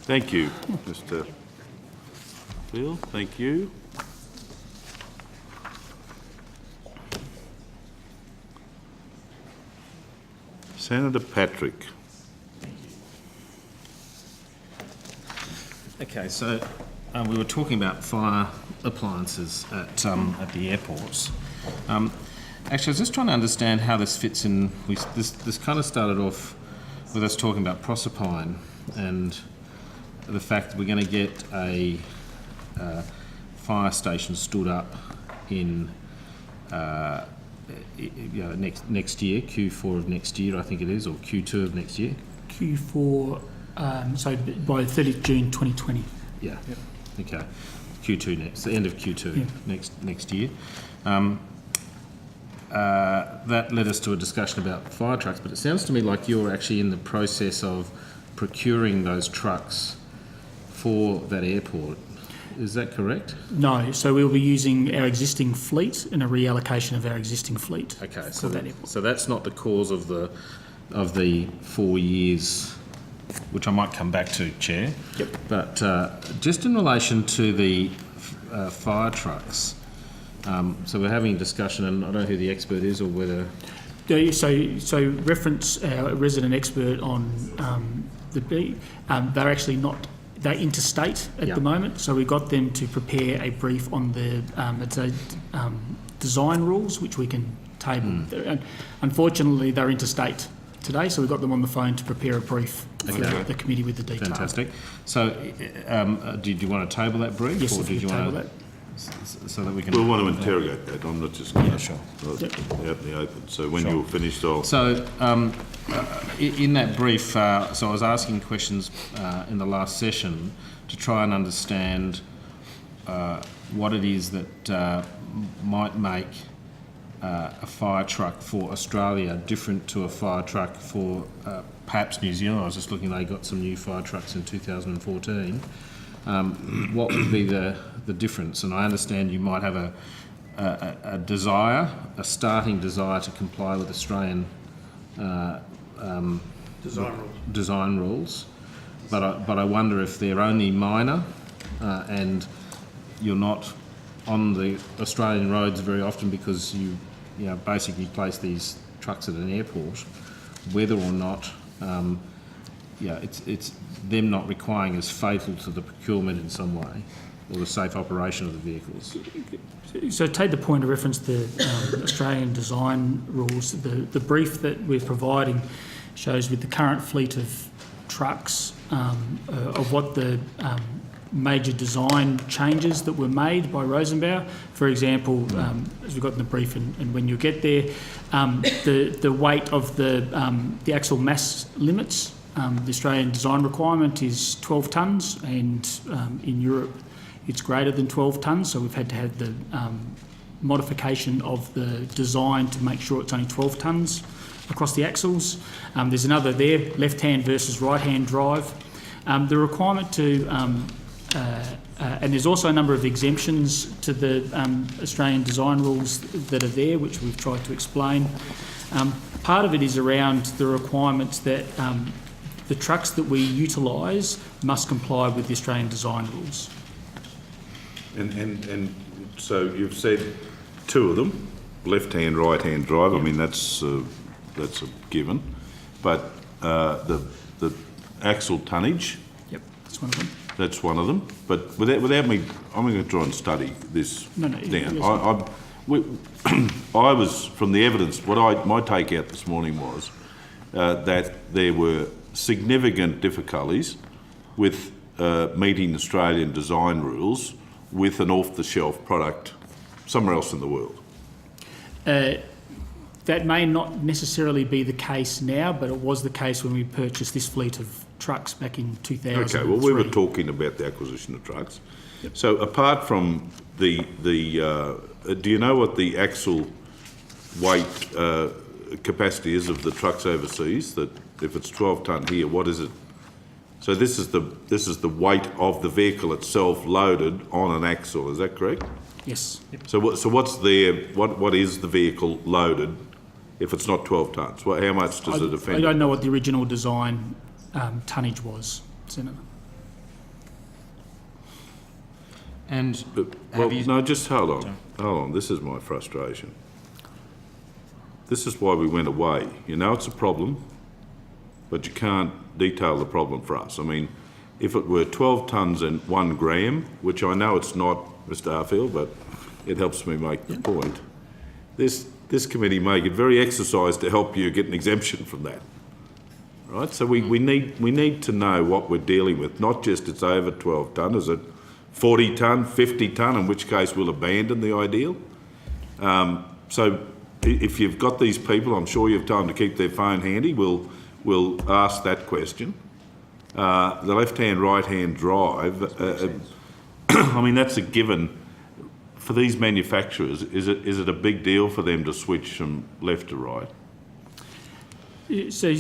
Thank you, Mr. Field. Thank you. Senator Patrick. Okay, so we were talking about fire appliances at the airports. Actually, I was just trying to understand how this fits in. This kind of started off with us talking about Proserpine and the fact that we're going to get a fire station stood up in next year, Q4 of next year, I think it is, or Q2 of next year. Q4, so by 30th June 2020. Yeah. Yep. Okay. Q2 next, the end of Q2 next year. That led us to a discussion about fire trucks, but it sounds to me like you're actually in the process of procuring those trucks for that airport. Is that correct? No, so we'll be using our existing fleet and a reallocation of our existing fleet. Okay, so that's not the cause of the 4 years, which I might come back to, Chair. Yep. But just in relation to the fire trucks, so we're having a discussion, and I don't know who the expert is or whether... So reference our resident expert on they're actually not... They're interstate at the moment, so we got them to prepare a brief on the design rules, which we can table. Unfortunately, they're interstate today, so we got them on the phone to prepare a brief for the committee with the detail. Fantastic. So, did you want to table that brief? Yes, or did you want table that? So that we can... We'll want to interrogate that. I'm not just going to sure. out in the open. So when you're finished, I'll... So, in that brief, so I was asking questions in the last session to try and understand what it is that might make a fire truck for Australia different to a fire truck for perhaps New Zealand. I was just looking, they got some new fire trucks in 2014. What would be the difference? And I understand you might have a starting desire to comply with Australian design rules, but I wonder if they're only minor and you're not on the Australian roads very often because you basically place these trucks at an airport, whether or not it's them not requiring is fatal to the procurement in some way or the safe operation of the vehicles. So take the point of reference, the Australian design rules. The brief that we're providing shows with the current fleet of trucks of what the major design changes that were made by Rosenbauer. For example, as we got in the brief, and when you get there, the weight of the axle mass limits. The Australian design requirement is 12 tonnes, and in Europe it's greater than 12 tonnes, so we've had to have the modification of the design to make sure it's only 12 tonnes across the axles. There's another there, left-hand versus right-hand drive. The requirement to, and there's also a number of exemptions to the Australian design rules that are there, which we've tried to explain. Part of it is around the requirements that the trucks that we utilise must comply with the Australian design rules. And so you've said two of them, left-hand, right-hand drive. Yep. I mean that's a given, but the axle tonnage. Yep, that's one of them. That's one of them. But without me, I'm going to try and study this down. I was from the evidence. My takeout this morning was that there were significant difficulties with meeting Australian design rules with an off-the-shelf product somewhere else in the world. That may not necessarily be the case now, but it was the case when we purchased this fleet of trucks back in 2003. Okay, well, we were talking about the acquisition of trucks. Yep. So apart from the do you know what the axle weight capacity is of the trucks overseas? That if it's 12 tonne here, what is it? So this is the weight of the vehicle itself loaded on an axle. Is that correct? Yes. Yep. So what's there? What is the vehicle loaded if it's not 12 tonnes? How much does it offend? I don't know what the original design tonnage was, Senator. And Well, have you... no, just hold on. This is my frustration. This is why we went away. You know it's a problem, but you can't detail the problem for us. I mean, if it were 12 tonnes and 1 gram, which I know it's not, Mr Harfield, but it helps me make the point, this committee may get very exercised to help you get an exemption from that. Right? So we need to know what we're dealing with, not just it's over 12 tonne, is it 40 tonne, 50 tonne, in which case we'll abandon the ideal. So if you've got these people, I'm sure you've told them to keep their phone handy, we'll ask that question. The left-hand, right-hand drive, I mean, that's a given. For these manufacturers, is it a big deal for them to switch from left to right? So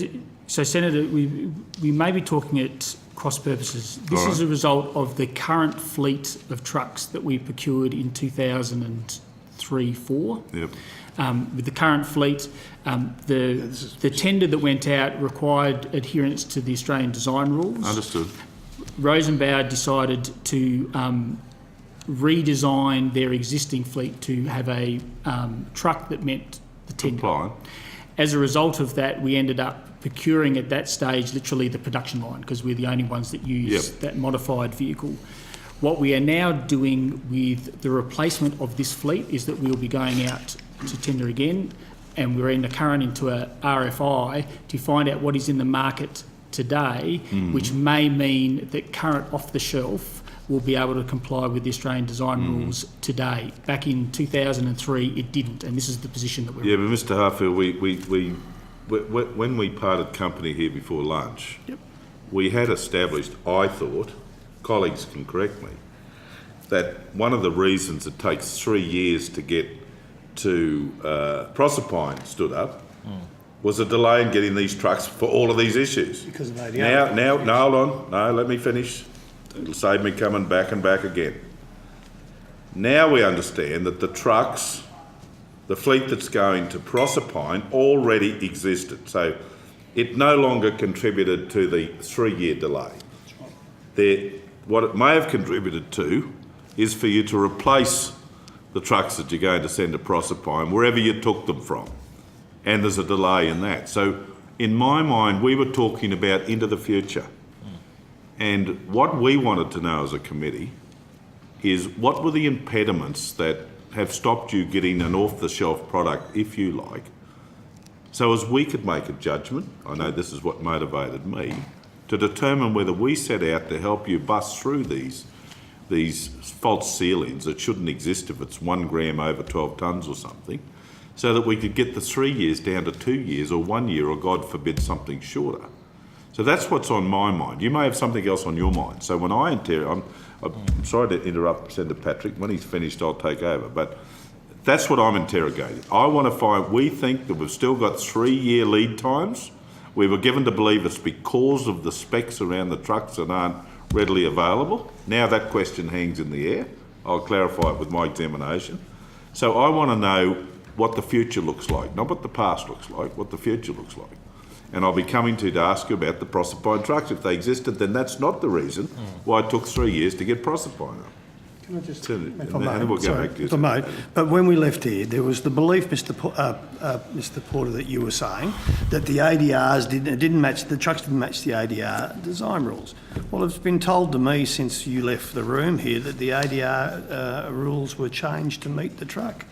Senator, we may be talking at cross purposes. This is a result of the current fleet of trucks that we procured in 2003-04. Yep. With the current fleet, the tender that went out required adherence to the Australian design rules. Understood. Rosenbauer decided to redesign their existing fleet to have a truck that met the tender. Compliant. As a result of that, we ended up procuring at that stage literally the production line because we're the only ones that use that modified vehicle. What we are now doing with the replacement of this fleet is that we'll be going out to tender again, and we're into a RFI to find out what is in the market today, which may mean that current off-the-shelf will be able to comply with the Australian design rules today. Back in 2003, it didn't, and this is the position that we're in. Yeah, but Mr Harfield, when we parted company here before lunch, we had established, I thought, colleagues can correct me, that one of the reasons it takes 3 years to get to Proserpine stood up was a delay in getting these trucks for all of these issues. Because of ADR. Now, hold on. No, let me finish. It'll save me coming back and back again. Now we understand that the trucks, the fleet that's going to Proserpine already existed. So it no longer contributed to the 3-year delay. What it may have contributed to is for you to replace the trucks that you're going to send to Proserpine wherever you took them from. And there's a delay in that. So in my mind, we were talking about into the future. And what we wanted to know as a committee is what were the impediments that have stopped you getting an off-the-shelf product, if you like, so as we could make a judgment, I know this is what motivated me, to determine whether we set out to help you bust through these false ceilings that shouldn't exist if it's 1 gram over 12 tonnes or something, so that we could get the 3 years down to 2 years or 1 year or, God forbid, something shorter. So that's what's on my mind. You may have something else on your mind. So when I'm sorry to interrupt Senator Patrick. When he's finished, I'll take over. But that's what I'm interrogating. I want to find, we think that we've still got 3-year lead times. We were given to believe it's because of the specs around the trucks that aren't readily available. Now that question hangs in the air. I'll clarify it with my examination. So I want to know what the future looks like, not what the past looks like, what the future looks like. And I'll be coming to ask you about the Proserpine trucks. If they existed, then that's not the reason why it took 3 years to get Proserpine up. Can I just, And if then we'll go back to you. if I may, but when we left here, there was the belief, Mr. Porter, that you were saying that the ADRs didn't match, the trucks didn't match the ADR design rules. Well, it's been told to me since you left the room here that the ADR rules were changed to meet the truck.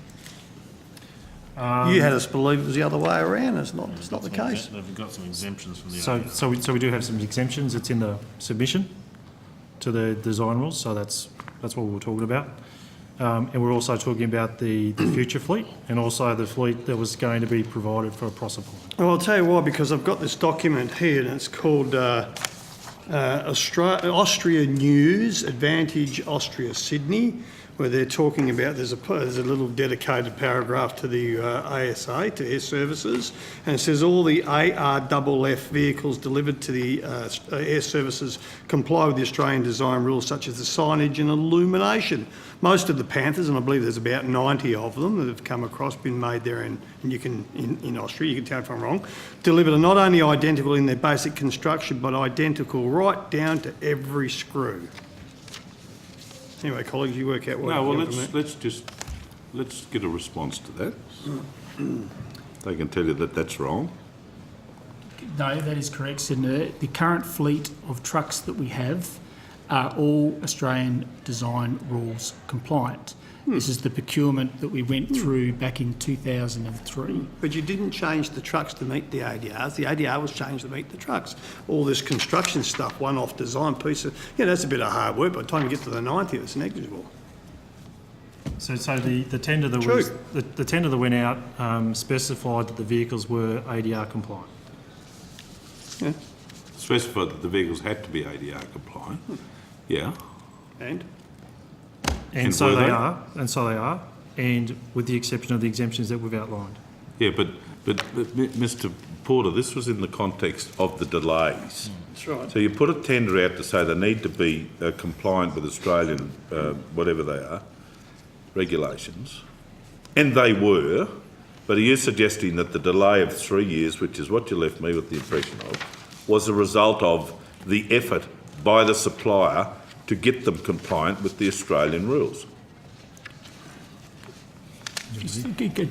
You had us believe it was the other way around. It's not the case. They've got some exemptions from the So we do have some exemptions. It's in the submission to the design rules. So that's what we were talking about. And we're also talking about the future fleet and also the fleet that was going to be provided for a Proserpine. Well, I'll tell you why, because I've got this document here and it's called Austria News, Advantage Austria Sydney, where they're talking about, there's a little dedicated paragraph to the ASA, to Airservices, and it says all the ARFF vehicles delivered to the Airservices comply with the Australian design rules such as the signage and illumination. Most of the Panthers, and I believe there's about 90 of them that have come across, been made there and you can, in Austria, you can tell if I'm wrong, delivered are not only identical in their basic construction, but identical right down to every screw. Anyway, colleagues, you work out what No, well, you want let's get a response to that. They can tell you that that's wrong. No, that is correct, Senator. The current fleet of trucks that we have are all Australian design rules compliant. This is the procurement that we went through back in 2003. But you didn't change the trucks to meet the ADRs. The ADR was changed to meet the trucks. All this construction stuff, one-off design pieces, that's a bit of hard work. By the time you get to the 90, it's negligible. So the tender that True. was, the tender that went out specified that the vehicles were ADR compliant. Yeah. Specified that the vehicles had to be ADR compliant. Yeah. And? And so they are, and with the exception of the exemptions that we've outlined. Yeah, but Mr. Porter, this was in the context of the delays. That's right. So you put a tender out to say they need to be compliant with Australian, whatever they are, regulations, and they were, but he is suggesting that the delay of 3 years, which is what you left me with the impression of, was a result of the effort by the supplier to get them compliant with the Australian rules.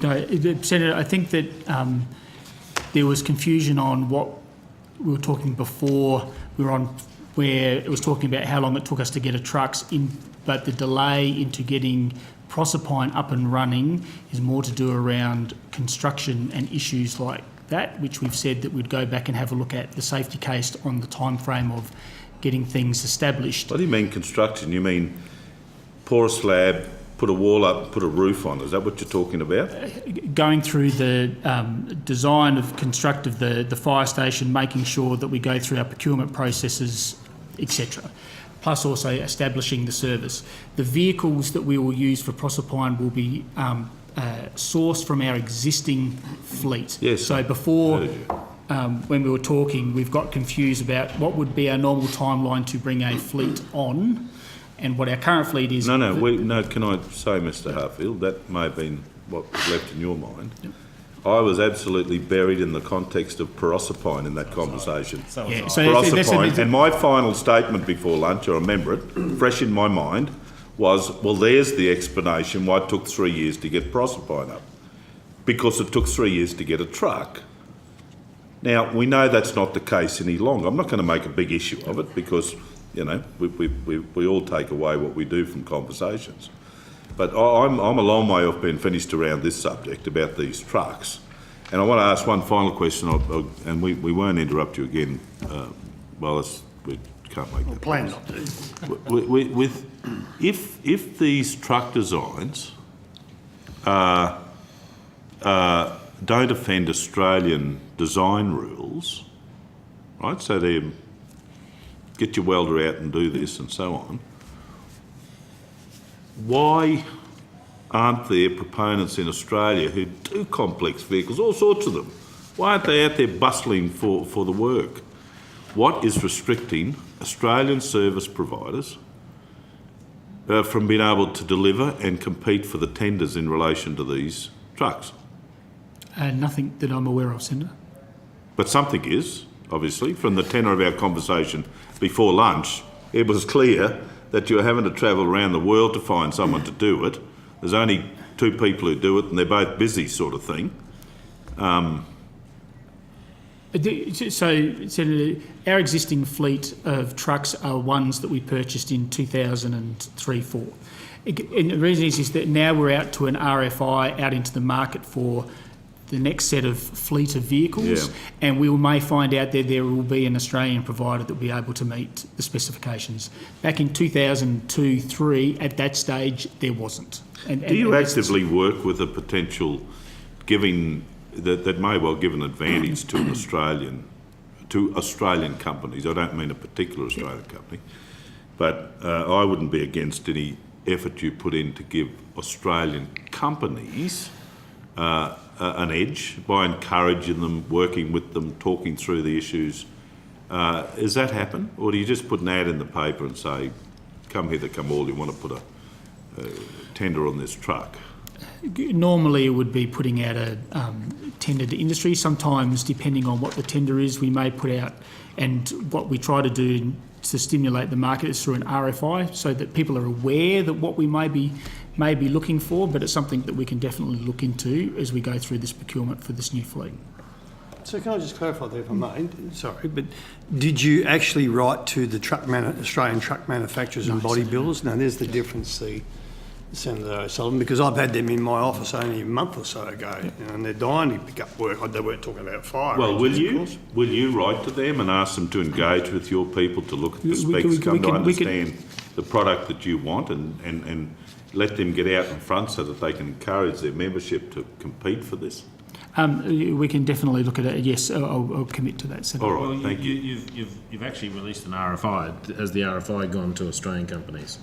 No, Senator, I think that there was confusion on what we were talking before. We were on where it was talking about how long it took us to get a trucks in, but the delay into getting Proserpine up and running is more to do around construction and issues like that, which we've said that we'd go back and have a look at the safety case on the time frame of getting things established. What do you mean construction? You mean pour a slab, put a wall up, put a roof on? Is that what you're talking about? Going through the design of construct of the fire station, making sure that we go through our procurement processes, etc. Plus also establishing the service. The vehicles that we will use for Proserpine will be sourced from our existing fleet. Yes. So before, when we were talking, we've got confused about what would be our normal timeline to bring a fleet on, and what our current fleet is. No, can I say, Mr. Harfield, that may have been what was left in your mind. Yep. I was absolutely buried in the context of Proserpine in that conversation. Yeah, Proserpine, and my final statement before lunch, I remember it, fresh in my mind, was, well, there's the explanation why it took 3 years to get Proserpine up. Because it took 3 years to get a truck. Now, we know that's not the case any longer. I'm not going to make a big issue of it because, we all take away what we do from conversations. But I'm a long way off being finished around this subject about these trucks. And I want to ask one final question, and we won't interrupt you again, we can't make that. Plan not to. If these truck designs don't offend Australian design rules, right? So they get your welder out and do this and so on. Why aren't there proponents in Australia who do complex vehicles, all sorts of them? Why aren't they out there bustling for the work? What is restricting Australian service providers from being able to deliver and compete for the tenders in relation to these trucks? Nothing that I'm aware of, Senator. But something is, obviously, from the tenor of our conversation before lunch, it was clear that you're having to travel around the world to find someone to do it. There's only 2 people who do it and they're both busy, sort of thing. So, Senator, our existing fleet of trucks are ones that we purchased in 2003-4. And the reason is that now we're out to an RFI, out into the market for the next set of fleet of vehicles, and we may find out that there will be an Australian provider that will be able to meet the specifications. Back in 2002-3, at that stage, there wasn't. Do you actively work with a potential giving that may well give an advantage to Australian companies? I don't mean a particular Australian company, but I wouldn't be against any effort you put in to give Australian companies an edge by encouraging them, working with them, talking through the issues. Does that happen? Or do you just put an ad in the paper and say, come hither, come all, you want to put a tender on this truck? Normally it would be putting out a tender to industry. Sometimes, depending on what the tender is, we may put out, and what we try to do to stimulate the market is through an RFI, so that people are aware that what we may be looking for, but it's something that we can definitely look into as we go through this procurement for this new fleet. So can I just clarify there if I may? Sorry, but did you actually write to the Australian truck manufacturers and bodybuilders? No, there's the difference, see, Senator O'Sullivan, because I've had them in my office only a month or so ago, and they're dying to pick up work. They weren't talking about fire. Well, engines, will you write to them and ask them to engage with your people to look at the specs, come to understand the product that you want, and let them get out in front so that they can encourage their membership to compete for this? We can definitely look at it. Yes, I'll commit to that, Senator. All right, thank you. You've actually released an RFI. Has the RFI gone to Australian companies?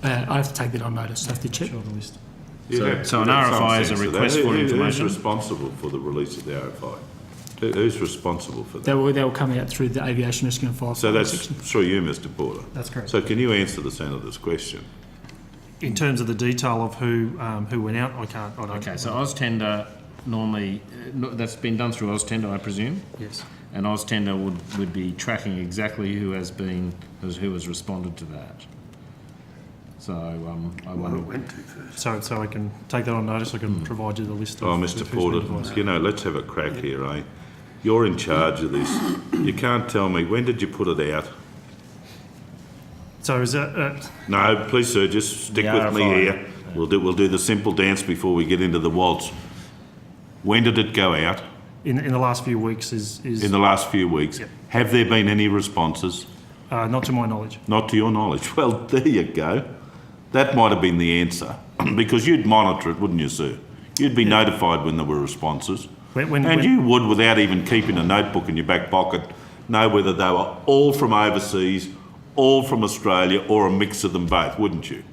I have to take that on notice. I have to check. So an RFI is a request for information. Who's responsible for the release of the RFI? Who's responsible for that? They will come out through the Aviation Rescue and Fire So that's section. through you, Mr. Porter. That's correct. So can you answer the Senator's question? In terms of the detail of who went out, I don't. Okay, so AusTender normally, that's been done through AusTender, I presume? Yes. And AusTender would be tracking exactly who has responded to that. So I wonder. So I can take that on notice. I can provide you the list of. Oh, who's Mr. been Porter, advised. let's have a crack here, eh? You're in charge of this. You can't tell me, when did you put it out? So is that No, please, sir, just stick The with me RFI. here. We'll do the simple dance before we get into the waltz. When did it go out? in the last few weeks? Is In the last few weeks. Yep. Have there been any responses? not to my knowledge. Not to your knowledge. Well, there you go. That might have been the answer, because you'd monitor it, wouldn't you, sir? You'd be notified when there were responses. And you would, without even keeping a notebook in your back pocket, know whether they were all from overseas, all from Australia, or a mix of them both, wouldn't you?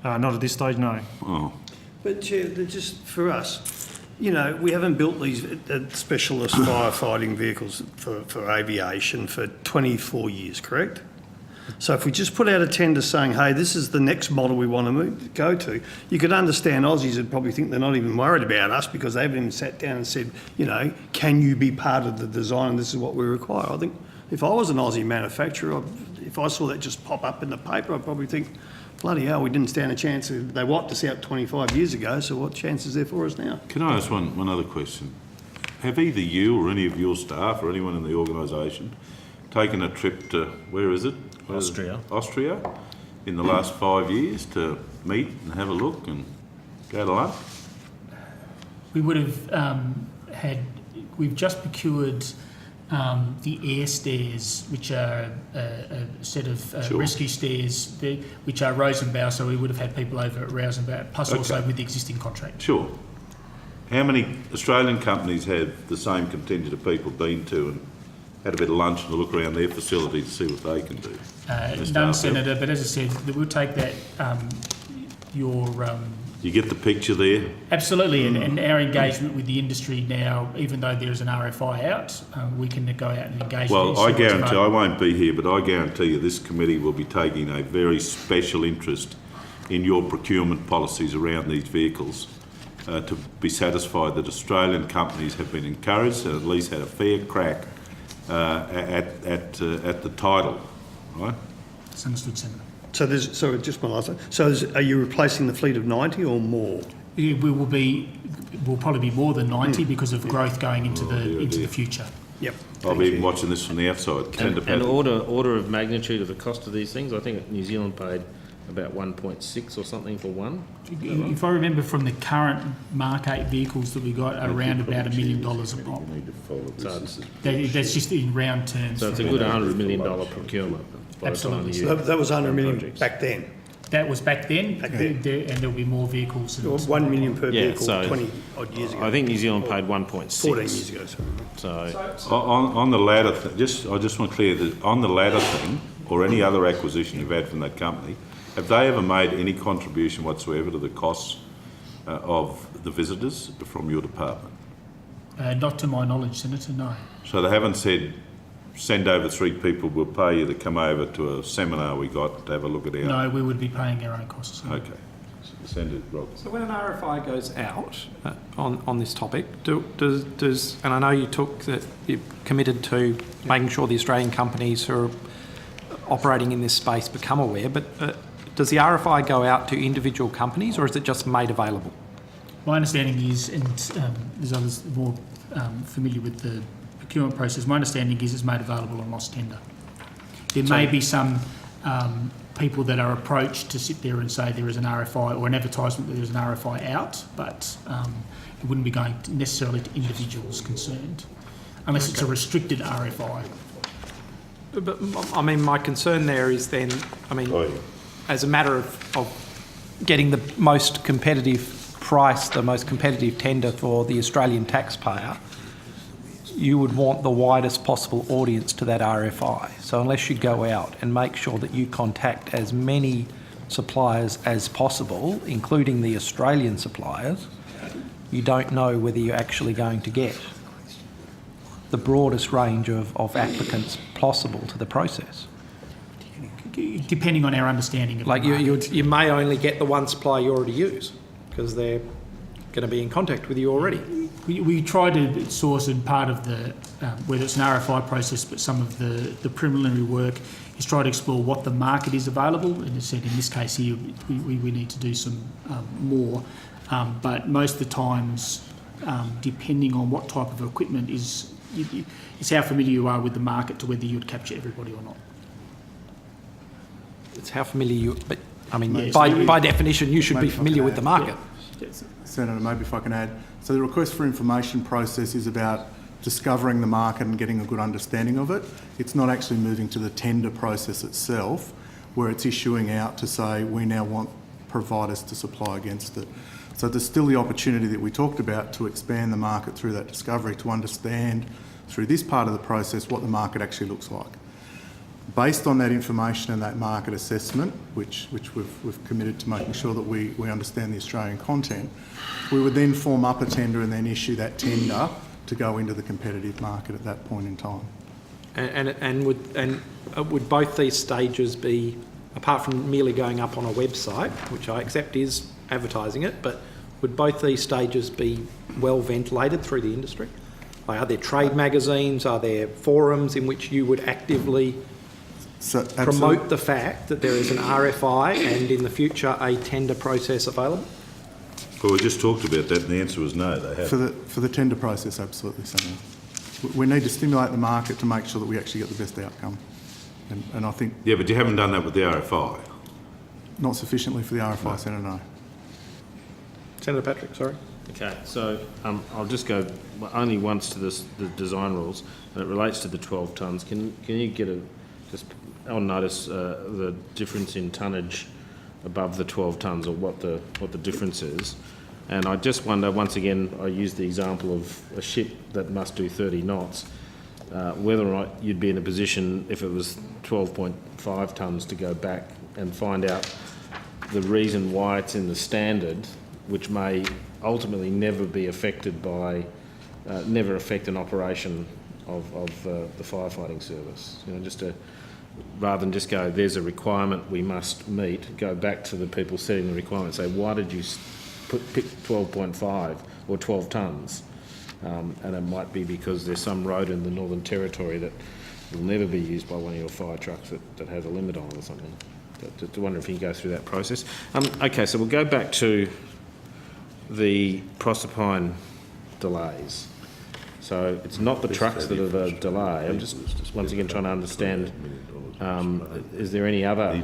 Not at this stage, no. Oh, But Chair, just for us, we haven't built these specialist firefighting vehicles for aviation for 24 years, correct? So if we just put out a tender saying, hey, this is the next model we want to go to, you could understand Aussies would probably think they're not even worried about us because they haven't even sat down and said, can you be part of the design and this is what we require. I think if I was an Aussie manufacturer, if I saw that just pop up in the paper, I'd probably think, bloody hell, we didn't stand a chance. They wiped us out 25 years ago, so what chance is there for us now? can I ask one other question? Have either you or any of your staff or anyone in the organisation taken a trip to, where is it? Austria. Austria, in the last 5 years to meet and have a look and go to lunch? We would have we've just procured the air stairs, which are a set of Sure. rescue stairs, which are Rosenbauer, so we would have had people over at Rosenbauer, plus also Okay. with the existing contract. Sure. How many Australian companies have the same contingent of people been to and had a bit of lunch and a look around their facility to see what they can do? None, Senator, but as I said, we'll take that, You get the picture there? absolutely, and our engagement with the industry now, even though there's an RFI out, we can go out and engage. Well, with I it, see what's guarantee, I available. won't be here, but I guarantee you this committee will be taking a very special interest in your procurement policies around these vehicles to be satisfied that Australian companies have been encouraged and at least had a fair crack at the title, right? That's understood, Senator. So just my last one. So are you replacing the fleet of 90 or more? We will probably be more than 90 because of growth going into the future. Yep. I've been watching this from the outside. Tender And pattern. order of magnitude of the cost of these things, I think New Zealand paid about 1.6 or something for one. If I remember from the current Mark 8 vehicles that we got, around about $1 million a pop. That's just in round terms. So it's a good $100 million procurement. By the time Absolutely. you- That was 100 million projects. back then. That was back then, Back then. and there'll be more vehicles. Or 1 million per Yeah, vehicle so 20 odd years ago. I think New Zealand paid 1.6. 14 years ago, sorry. So On the latter thing, I just want to clear that on the latter thing, or any other acquisition you've had from that company, have they ever made any contribution whatsoever to the costs of the visitors from your department? Not to my knowledge, Senator, no. So they haven't said, send over 3 people, we'll pay you to come over to a seminar we got to have a look at our... No, we would be paying our own costs. Okay. Send it, Rob. So when an RFI goes out on this topic, does and I know you're committed to making sure the Australian companies who are operating in this space become aware, but does the RFI go out to individual companies or is it just made available? My understanding is, and there's others more familiar with the procurement process, my understanding is it's made available on lost tender. There may be some people that are approached to sit there and say there is an RFI or an advertisement that there's an RFI out, but it wouldn't be going necessarily to individuals concerned, unless it's a restricted RFI. But I mean, my concern there is then, as a matter of getting the most competitive price, the most competitive tender for the Australian taxpayer, you would want the widest possible audience to that RFI. So unless you go out and make sure that you contact as many suppliers as possible, including the Australian suppliers, you don't know whether you're actually going to get the broadest range of applicants possible to the process. Depending on our understanding of Like the market. you may only get the one supplier you already use because they're going to be in contact with you already. We try to source, and part of the, whether it's an RFI process, but some of the preliminary work is try to explore what the market is available. And as I said, in this case here, we need to do some more. But most of the times, depending on what type of equipment is, it's how familiar you are with the market to whether you would capture everybody or not. It's how familiar you... But, I mean, Yes, by definition, you should be familiar with the market. Senator, maybe if I can add. So the request for information process is about discovering the market and getting a good understanding of it. It's not actually moving to the tender process itself, where it's issuing out to say, we now want providers to supply against it. So there's still the opportunity that we talked about to expand the market through that discovery, to understand through this part of the process what the market actually looks like. Based on that information and that market assessment, which we've committed to making sure that we understand the Australian content, we would then form up a tender and then issue that tender to go into the competitive market at that point in time. And would both these stages be, apart from merely going up on a website, which I accept is advertising it, but would both these stages be well ventilated through the industry? Like, are there trade magazines? Are there forums in which you would actively promote the fact that there is an RFI and in the future a tender process available? Well, we just talked about that and the answer was no, they haven't. For the tender process, absolutely, Senator. We need to stimulate the market to make sure that we actually get the best outcome. And I think... Yeah, but you haven't done that with the RFI. Not sufficiently for the RFI, Senator, no. Senator Patrick, sorry. Okay, so I'll just go only once to the design rules, and it relates to the 12 tonnes. Can you get just on notice the difference in tonnage above the 12 tonnes, or what the difference is? And I just wonder, once again, I use the example of a ship that must do 30 knots, whether or not you'd be in a position, if it was 12.5 tonnes, to go back and find out the reason why it's in the standard, which may ultimately never be affected by, never affect an operation of the firefighting service. You know, just to, rather than just go, there's a requirement we must meet, go back to the people setting the requirement, say, why did you pick 12.5 or 12 tonnes? And it might be because there's some road in the Northern Territory that will never be used by one of your fire trucks that has a limit on it or something. To wonder if you can go through that process. Okay, so we'll go back to the Proserpine delays. So it's not the trucks that are the delay. I'm just once again trying to understand, is there any other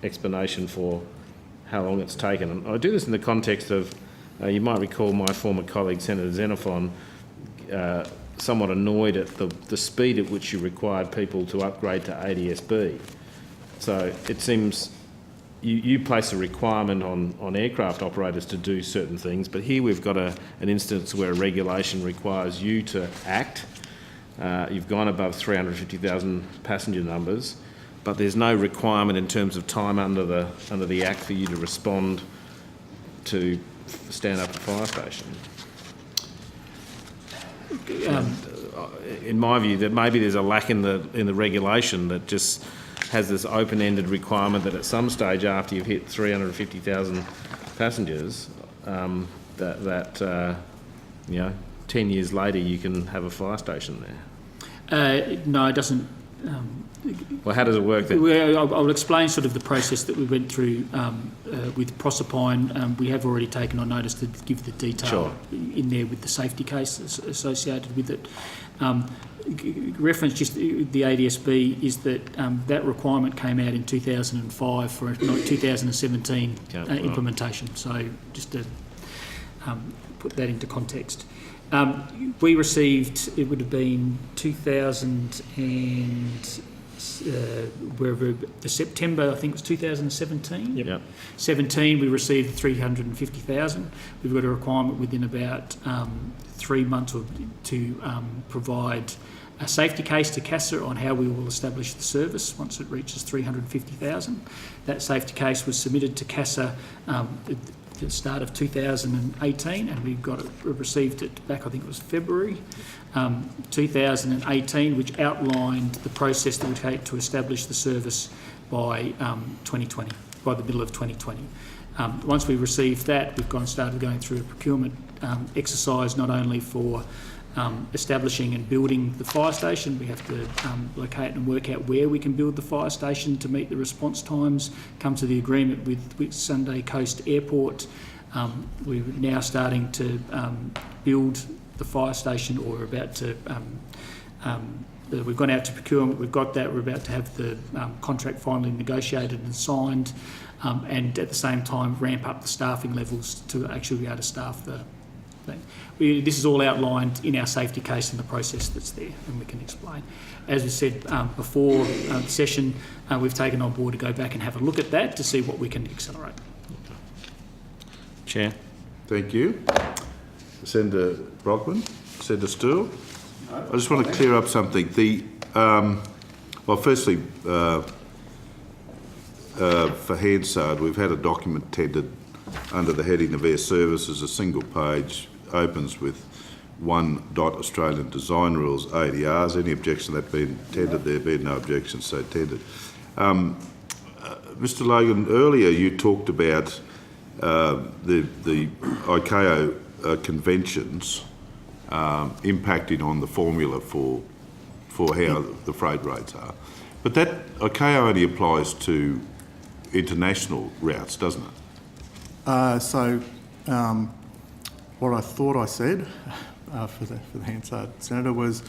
explanation for how long it's taken? And I do this in the context of, you might recall my former colleague Senator Xenophon somewhat annoyed at the speed at which you required people to upgrade to ADS-B. So it seems you place a requirement on aircraft operators to do certain things, but here we've got an instance where a regulation requires you to act. You've gone above 350,000 passenger numbers, but there's no requirement in terms of time under the Act for you to respond to stand up a fire station. In my view, that maybe there's a lack in the regulation that just has this open-ended requirement that at some stage after you've hit 350,000 passengers, you know, 10 years later you can have a fire station there. No, it doesn't. Well, how does it work then? I'll explain sort of the process that we went through with Proserpine. We have already taken on notice to give the detail in there with the safety case associated with it. Reference just the ADSB is that that requirement came out in 2005 for a 2017 implementation. So just to put that into context. We received, it would have been 2000 and wherever the September, I think it was 2017. Yep. 17, we received 350,000. We've got a requirement within about 3 months to provide a safety case to CASA on how we will establish the service once it reaches 350,000. That safety case was submitted to CASA at the start of 2018, and we received it back, I think it was February 2018, which outlined the process that would take to establish the service by 2020, by the middle of 2020. Once we received that, we've started going through a procurement exercise, not only for establishing and building the fire station. We have to locate and work out where we can build the fire station to meet the response times, come to the agreement with Sunday Coast Airport. We're now starting to build the fire station, or we're about to, we've gone out to procurement, we've got that, we're about to have the contract finally negotiated and signed, and at the same time ramp up the staffing levels to actually be able to staff the thing. This is all outlined in our safety case and the process that's there, and we can explain. As we said before the session, we've taken on board to go back and have a look at that to see what we can accelerate. Chair. Thank you. Senator Brockman, Senator Steele. I just want to clear up something. Well, firstly, for Hansard, we've had a document tendered under the heading of Airservices, a single page, opens with Australian Design Rules, ADRs. Any objection to that being tendered? There being no objection, so tendered. Mr. Logan, earlier you talked about the ICAO conventions impacting on the formula for how the freight rates are. But that ICAO only applies to international routes, doesn't it? What I thought I said for the Hansard Senator was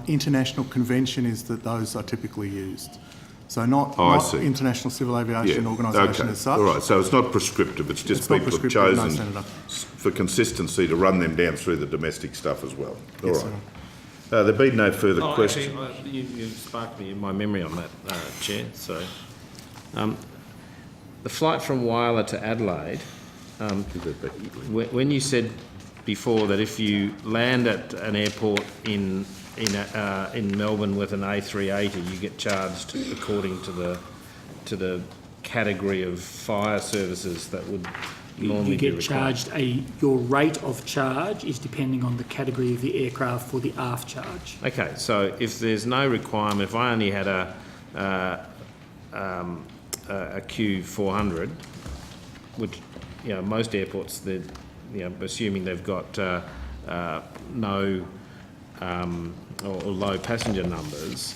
international convention is that those are typically used. So not International Civil Aviation Organisation as such. All right, so it's not prescriptive, it's just people have chosen for consistency to run them down through the domestic stuff as well. All right. There have been no further questions. Actually, you sparked me in my memory on that, Chair. So, the flight from Whyalla to Adelaide, when you said before that if you land at an airport in Melbourne with an A380, you get charged according to the category of fire services that would normally be required. You get charged your rate of charge is depending on the category of the aircraft for the aft charge. Okay, so if there's no requirement, if I only had a Q400, which most airports, they're assuming they've got no or low passenger numbers,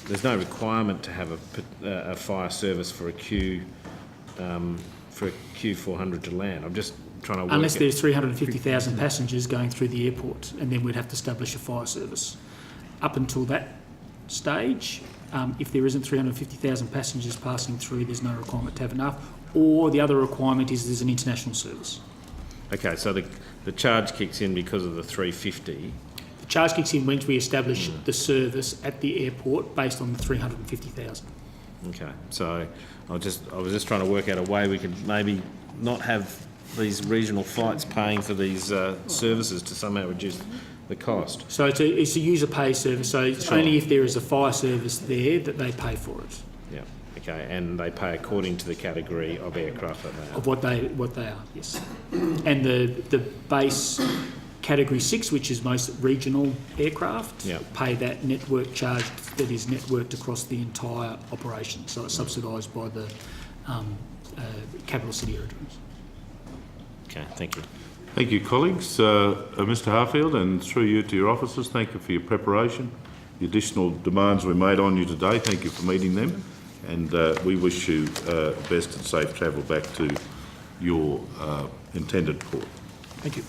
there's no requirement to have a fire service for a Q400 to land. I'm just trying to work unless there's 350,000 passengers going through the airport, and then we'd have to establish a fire service. Up until that stage, if there isn't 350,000 passengers passing through, there's no requirement to have enough. Or the other requirement is there's an international service. Okay, so the charge kicks in because of the 350. The charge kicks in once we establish the service at the airport based on the 350,000. Okay, so I was just trying to work out a way we could maybe not have these regional flights paying for these services to somehow reduce the cost. So it's a user pay service, so it's only if there is a fire service there that they pay for it. Yeah, okay, and they pay according to the category of aircraft that they are. Of what they are, yes. And the base Category 6, which is most regional aircraft, pay that network charge that is networked across the entire operation. So it's subsidised by the capital city aerodromes. Okay, thank you. Thank you, colleagues. Mr Harfield, and through you to your officers, thank you for your preparation. The additional demands we made on you today, thank you for meeting them, and we wish you best and safe travel back to your intended port. Thank you.